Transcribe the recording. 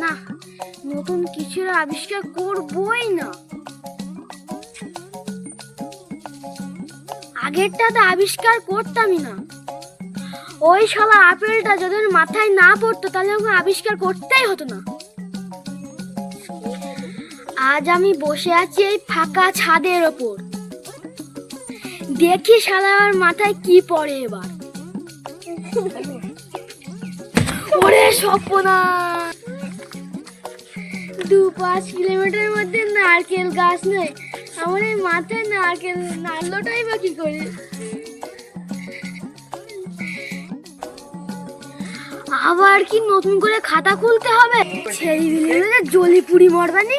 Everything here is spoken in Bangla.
না, নতুন কিছুর আবিষ্কার করবই না। আগেরটা তো আবিষ্কার করতামই না। ওই শালা আপেলটা যদি মাথায় না পড়তো তাহলে আমাকে আবিষ্কার করতেই হতো না। আজ আমি বসে আছি এই ফাঁকা ছাদের ওপর, দেখি শালার মাথায় কি পড়ে এবার। ওরে সর্বনাশ, 2-5 কিলোমিটার মধ্যে নারকেল গাছ নেই, আমার এই মাথায় নারকেল নাড়লোটাই বা কি করে। আবার কি নতুন করে খাতা খুলতে হবে? ছেড়ে দিলে জলি পুরি মরবানি।